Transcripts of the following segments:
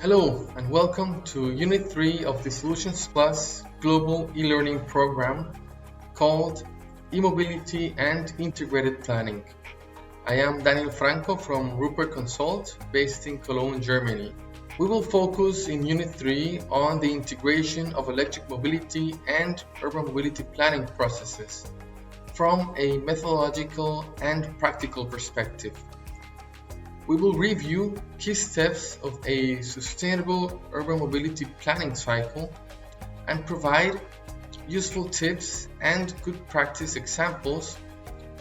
Hello and welcome to Unit 3 of the SOLUTIONSplus Global e-learning program called E-Mobility and Integrated Planning. I am Daniel Franco from Rupprecht Consult based in Cologne, Germany. We will focus in Unit 3 on the integration of electric mobility and urban mobility planning processes from a methodological and practical perspective. We will review key steps of a sustainable urban mobility planning cycle and provide useful tips and good practice examples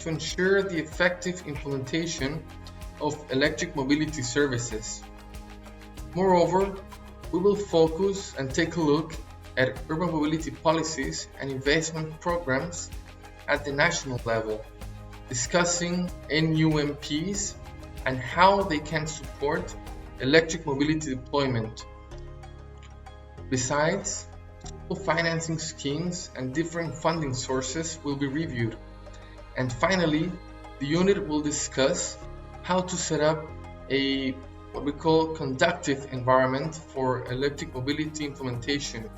to ensure the effective implementation of electric mobility services. Moreover, we will focus and take a look at urban mobility policies and investment programs at the national level, discussing NUMPs and how they can support electric mobility deployment. Besides, financing schemes and different funding sources will be reviewed. And finally, the unit will discuss how to set up a what we call conducive environment for electric mobility implementation,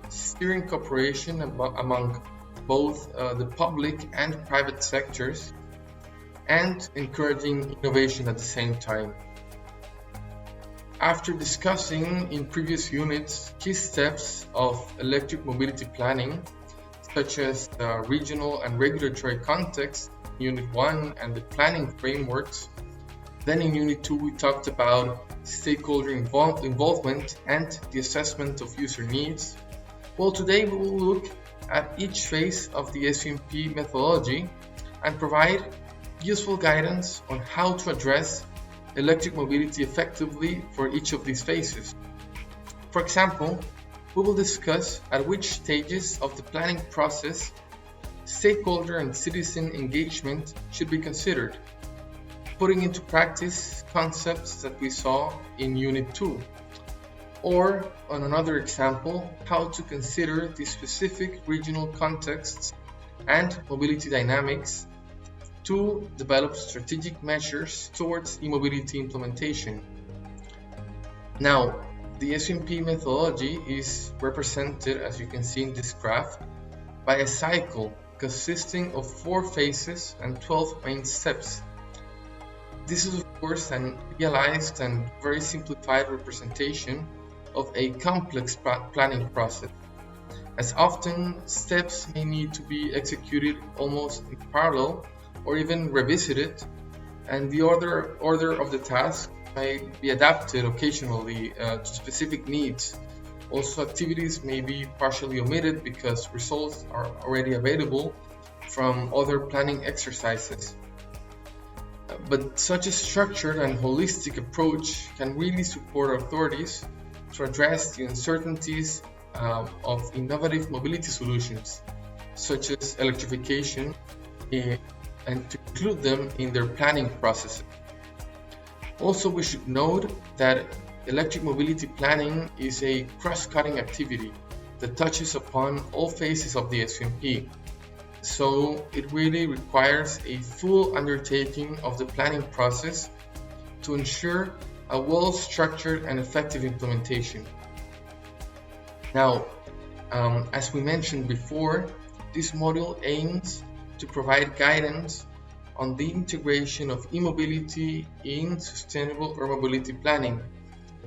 steering cooperation among both the public and private sectors, and encouraging innovation at the same time. After discussing in previous units key steps of electric mobility planning, such as the regional and regulatory context, Unit 1 and the planning frameworks, then in Unit 2 we talked about stakeholder involvement and the assessment of user needs. Well, today we will look at each phase of the SUMP methodology and provide useful guidance on how to address electric mobility effectively for each of these phases. For example, we will discuss at which stages of the planning process stakeholder and citizen engagement should be considered, putting into practice concepts that we saw in Unit 2, or on another example, how to consider the specific regional contexts and mobility dynamics to develop strategic measures towards e-mobility implementation. Now, the SUMP methodology is represented, as you can see in this graph, by a cycle consisting of 4 phases and 12 main steps. This is of course an idealized and very simplified representation of a complex planning process, as often steps may need to be executed almost in parallel or even revisited, and the order of the task may be adapted occasionally to specific needs. Also, activities may be partially omitted because results are already available from other planning exercises. But such a structured and holistic approach can really support authorities to address the uncertainties of innovative mobility solutions, such as electrification, and to include them in their planning processes. Also, we should note that electric mobility planning is a cross-cutting activity that touches upon all phases of the SUMP. So it really requires a full undertaking of the planning process to ensure a well-structured and effective implementation. Now, as we mentioned before, this module aims to provide guidance on the integration of e-mobility in sustainable urban mobility planning.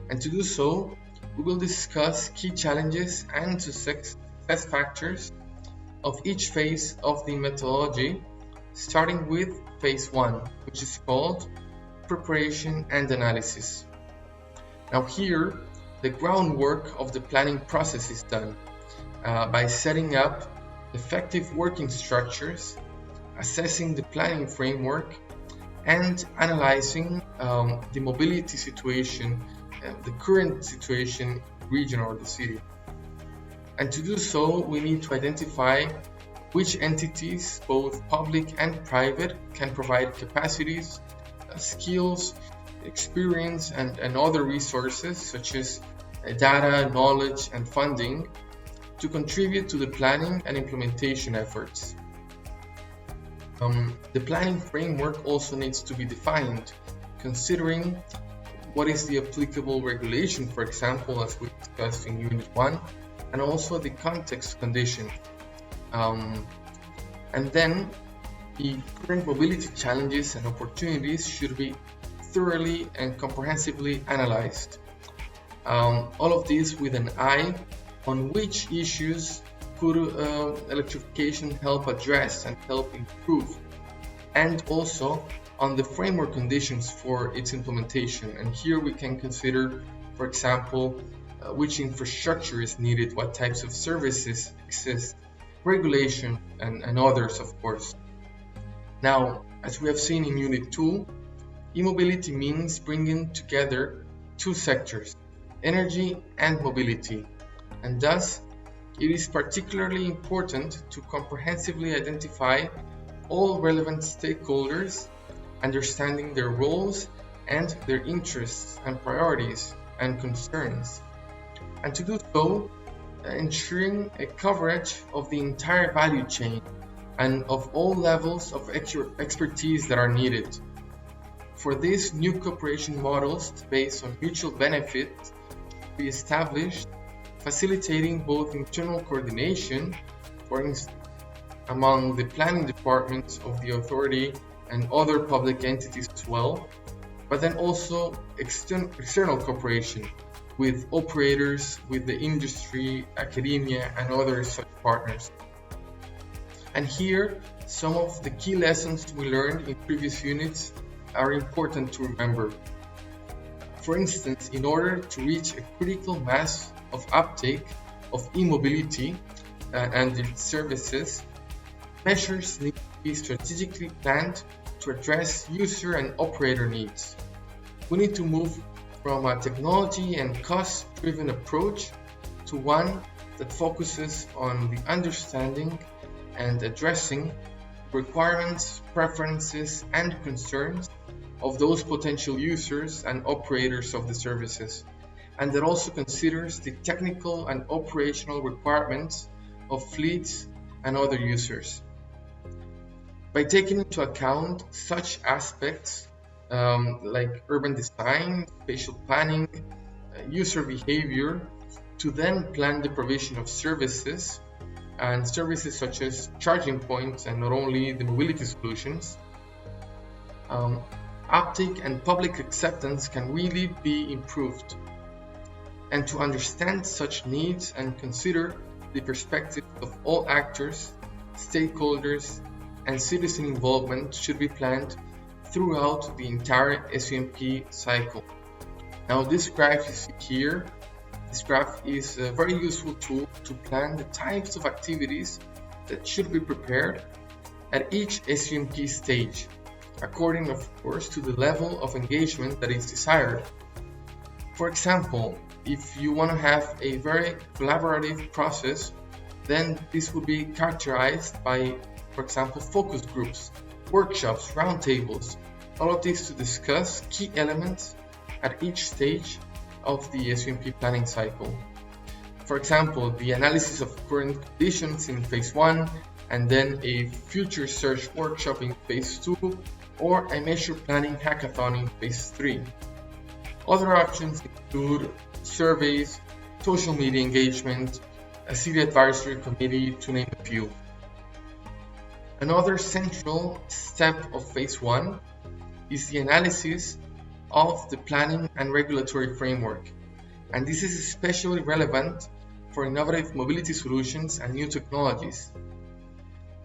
And to do so, we will discuss key challenges and success factors of each phase of the methodology, starting with phase 1, which is called Preparation and Analysis. Now here, the groundwork of the planning process is done by setting up effective working structures, assessing the planning framework, and analyzing the mobility situation, the current situation in the region or the city. And to do so, we need to identify which entities, both public and private, can provide capacities, skills, experience, and other resources such as data, knowledge, and funding to contribute to the planning and implementation efforts. The planning framework also needs to be defined, considering what is the applicable regulation, for example, as we discussed in Unit 1, and also the context condition. And then the current mobility challenges and opportunities should be thoroughly and comprehensively analyzed. All of this with an eye on which issues could electrification help address and help improve, and also on the framework conditions for its implementation. And here we can consider, for example, which infrastructure is needed, what types of services exist, regulation, and others, of course. Now, as we have seen in Unit 2, e-mobility means bringing together two sectors, energy and mobility, and thus it is particularly important to comprehensively identify all relevant stakeholders, understanding their roles and their interests and priorities and concerns, and to do so, ensuring a coverage of the entire value chain and of all levels of expertise that are needed. For this, new cooperation models based on mutual benefit should be established, facilitating both internal coordination, for instance, among the planning departments of the authority and other public entities as well, but then also external cooperation with operators, with the industry, academia, and other such partners. And here, some of the key lessons we learned in previous units are important to remember. For instance, in order to reach a critical mass of uptake of e-mobility and its services, measures need to be strategically planned to address user and operator needs. We need to move from a technology and cost-driven approach to one that focuses on the understanding and addressing requirements, preferences, and concerns of those potential users and operators of the services, and that also considers the technical and operational requirements of fleets and other users. By taking into account such aspects like urban design, spatial planning, user behavior, to then plan the provision of services, and services such as charging points and not only the mobility solutions, uptake and public acceptance can really be improved. And to understand such needs and consider the perspectives of all actors, stakeholders, and citizen involvement should be planned throughout the entire SOMP cycle. Now, this graph you see here, this graph is a very useful tool to plan the types of activities that should be prepared at each SOMP stage, according, of course, to the level of engagement that is desired. For example, if you want to have a very collaborative process, then this would be characterized by, for example, focus groups, workshops, roundtables, all of this to discuss key elements at each stage of the SOMP planning cycle. For example, the analysis of current conditions in phase 1, and then a future search workshop in phase 2, or a measure planning hackathon in phase 3. Other options include surveys, social media engagement, a city advisory committee, to name a few. Another central step of phase 1 is the analysis of the planning and regulatory framework, and this is especially relevant for innovative mobility solutions and new technologies.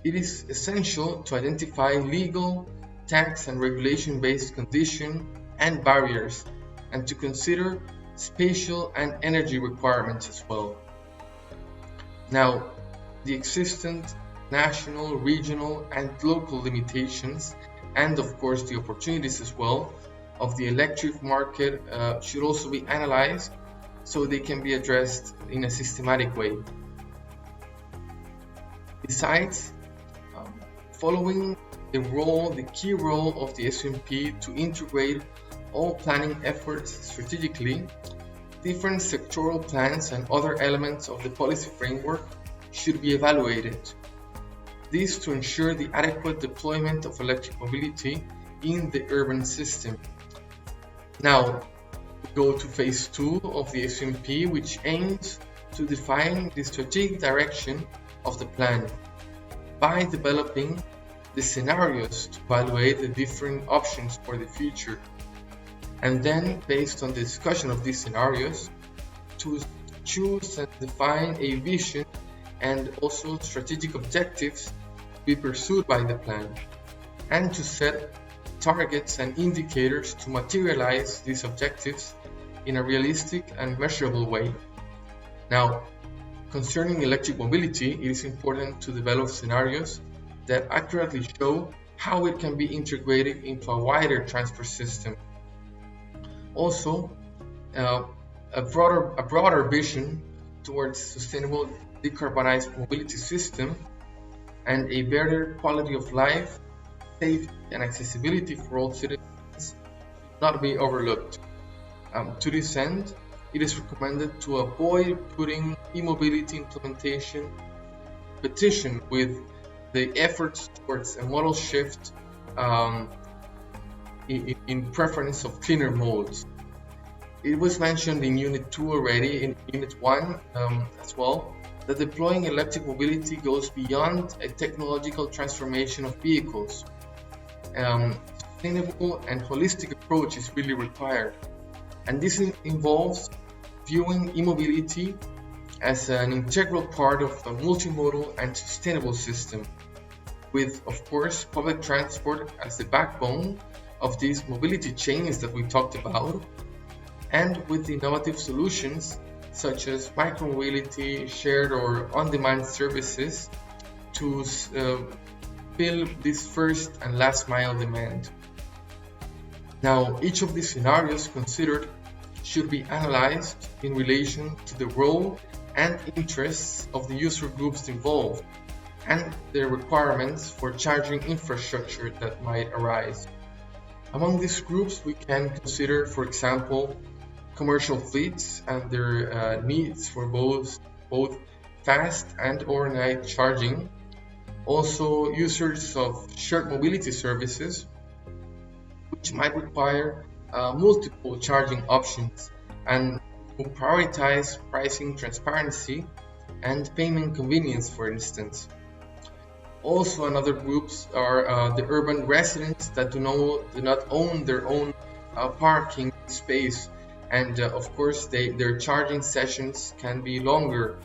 It is essential to identify legal, tax, and regulation-based conditions and barriers, and to consider spatial and energy requirements as well. Now, the existent national, regional, and local limitations, and of course the opportunities as well, of the electric market should also be analyzed so they can be addressed in a systematic way. Besides, following the key role of the SOMP to integrate all planning efforts strategically, different sectoral plans and other elements of the policy framework should be evaluated. This to ensure the adequate deployment of electric mobility in the urban system. Now, go to phase 2 of the SOMP, which aims to define the strategic direction of the plan by developing the scenarios to evaluate the different options for the future, and then based on the discussion of these scenarios to choose and define a vision and also strategic objectives to be pursued by the plan, and to set targets and indicators to materialize these objectives in a realistic and measurable way. Now, concerning electric mobility, it is important to develop scenarios that accurately show how it can be integrated into a wider transport system. Also, a broader vision towards sustainable decarbonized mobility system and a better quality of life, safety and accessibility for all citizens should not be overlooked. To this end, it is recommended to avoid putting e-mobility implementation competition with the efforts towards a modal shift in preference of cleaner modes. It was mentioned in Unit 2 already, in Unit 1 as well, that deploying electric mobility goes beyond a technological transformation of vehicles. Sustainable and holistic approach is really required, and this involves viewing e-mobility as an integral part of a multimodal and sustainable system, with, of course, public transport as the backbone of these mobility chains that we talked about, and with innovative solutions such as micromobility, shared or on-demand services to fill this first and last mile demand. Now, each of these scenarios considered should be analyzed in relation to the role and interests of the user groups involved and their requirements for charging infrastructure that might arise. Among these groups, we can consider, for example, commercial fleets and their needs for both fast and overnight charging. Also, users of shared mobility services, which might require multiple charging options and who prioritize pricing transparency and payment convenience, for instance. Also, another groups are the urban residents that do not own their own parking space, and of course their charging sessions can be longer,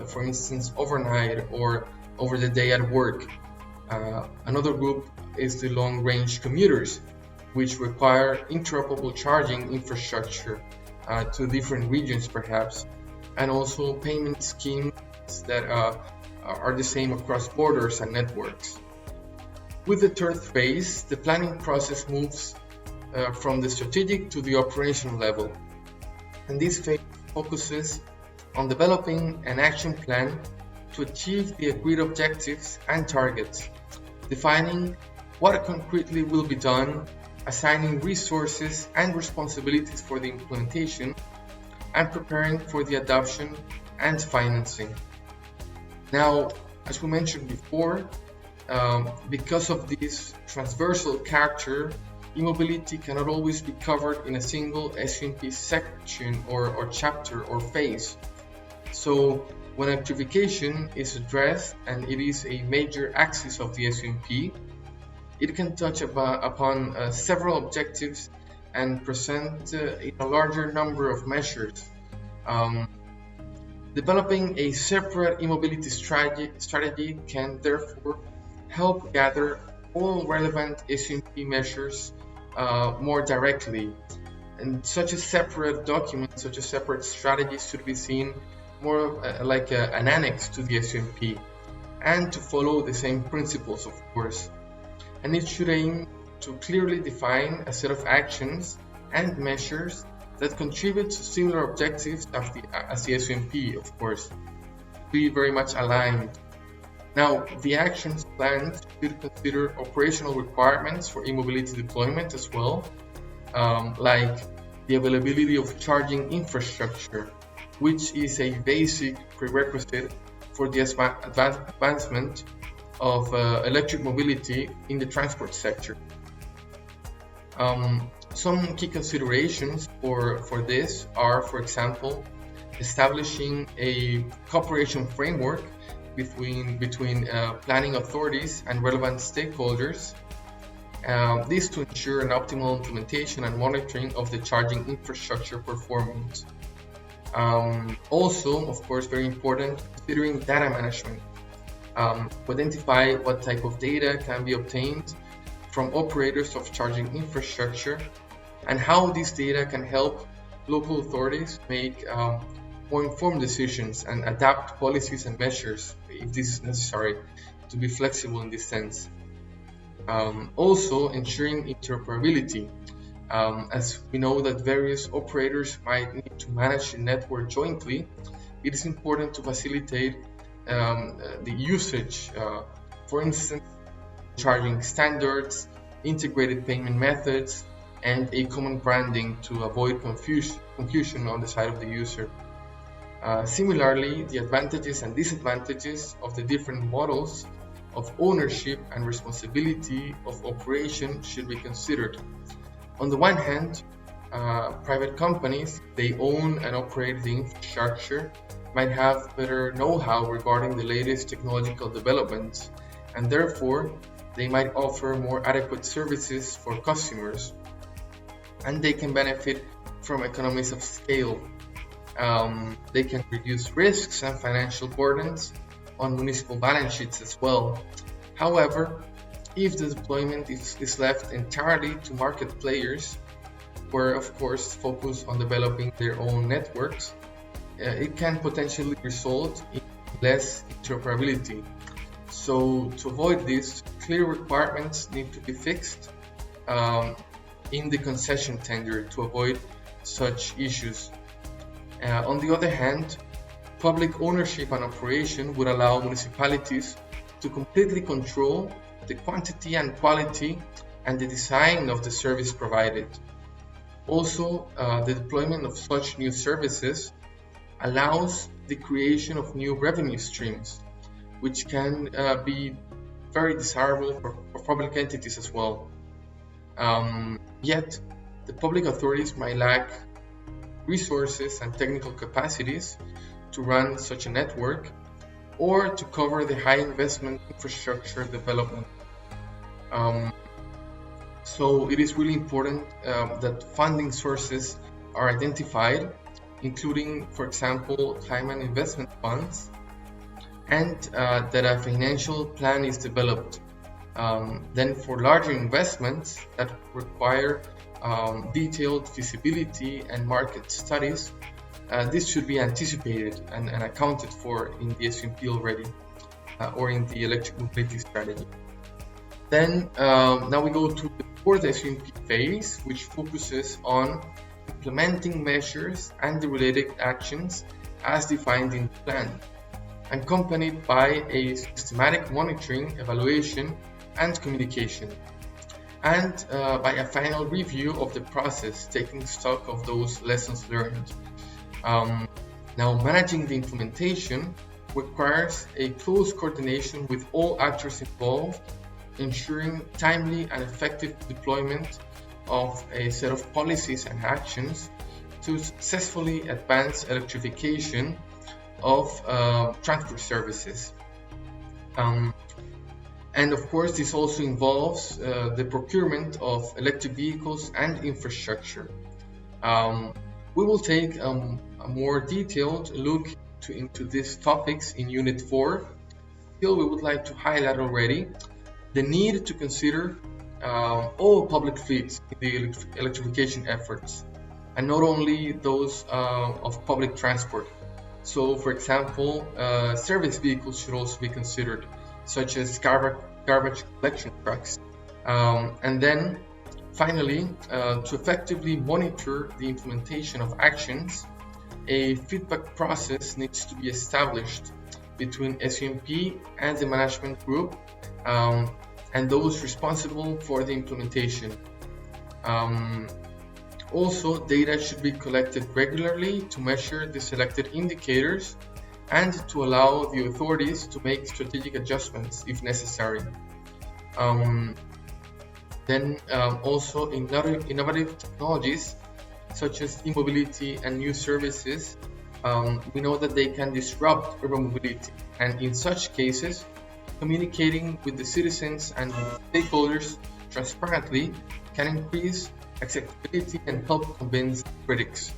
for instance overnight or over the day at work. Another group is the long-range commuters, which require interoperable charging infrastructure to different regions perhaps, and also payment schemes that are the same across borders and networks. With the third phase, the planning process moves from the strategic to the operational level, and this phase focuses on developing an action plan to achieve the agreed objectives and targets, defining what concretely will be done, assigning resources and responsibilities for the implementation, and preparing for the adoption and financing. Now, as we mentioned before, because of this transversal character, e-mobility cannot always be covered in a single SOMP section or chapter or phase. So when electrification is addressed and it is a major axis of the SOMP, it can touch upon several objectives and present a larger number of measures. Developing a separate e-mobility strategy can therefore help gather all relevant SOMP measures more directly, and such a separate document, such a separate strategy should be seen more like an annex to the SOMP, and to follow the same principles, of course. And it should aim to clearly define a set of actions and measures that contribute to similar objectives as the SOMP, of course, be very much aligned. Now, the actions planned should consider operational requirements for e-mobility deployment as well, like the availability of charging infrastructure, which is a basic prerequisite for the advancement of electric mobility in the transport sector. Some key considerations for this are, for example, establishing a cooperation framework between planning authorities and relevant stakeholders. This to ensure an optimal implementation and monitoring of the charging infrastructure performance. Also, of course, very important, considering data management. To identify what type of data can be obtained from operators of charging infrastructure and how this data can help local authorities make more informed decisions and adapt policies and measures if this is necessary, to be flexible in this sense. Also, ensuring interoperability. As we know that various operators might need to manage the network jointly, it is important to facilitate the usage, for instance, charging standards, integrated payment methods, and a common branding to avoid confusion on the side of the user. Similarly, the advantages and disadvantages of the different models of ownership and responsibility of operation should be considered. On the one hand, private companies, they own and operate the infrastructure, might have better know-how regarding the latest technological developments, and therefore they might offer more adequate services for customers, and they can benefit from economies of scale. They can reduce risks and financial burdens on municipal balance sheets as well. However, if the deployment is left entirely to market players, where of course focus on developing their own networks, it can potentially result in less interoperability. So to avoid this, clear requirements need to be fixed in the concession tender to avoid such issues. On the other hand, public ownership and operation would allow municipalities to completely control the quantity and quality and the design of the service provided. Also, the deployment of such new services allows the creation of new revenue streams, which can be very desirable for public entities as well. Yet, the public authorities might lack resources and technical capacities to run such a network or to cover the high investment infrastructure development. So it is really important that funding sources are identified, including, for example, time and investment funds, and that a financial plan is developed. Then for larger investments that require detailed feasibility and market studies, this should be anticipated and accounted for in the SOMP already, or in the electric mobility strategy. Then now we go to the fourth SOMP phase, which focuses on implementing measures and the related actions as defined in the plan, accompanied by a systematic monitoring, evaluation, and communication, and by a final review of the process, taking stock of those lessons learned. Now, managing the implementation requires a close coordination with all actors involved, ensuring timely and effective deployment of a set of policies and actions to successfully advance electrification of transport services. And of course, this also involves the procurement of electric vehicles and infrastructure. We will take a more detailed look into these topics in Unit 4. Still, we would like to highlight already the need to consider all public fleets in the electrification efforts, and not only those of public transport. So, for example, service vehicles should also be considered, such as garbage collection trucks. And then, finally, to effectively monitor the implementation of actions, a feedback process needs to be established between SOMP and the management group, and those responsible for the implementation. Also, data should be collected regularly to measure the selected indicators and to allow the authorities to make strategic adjustments if necessary. Then also innovative technologies such as e-mobility and new services, we know that they can disrupt urban mobility. And in such cases, communicating with the citizens and stakeholders transparently can increase acceptability and help convince critics.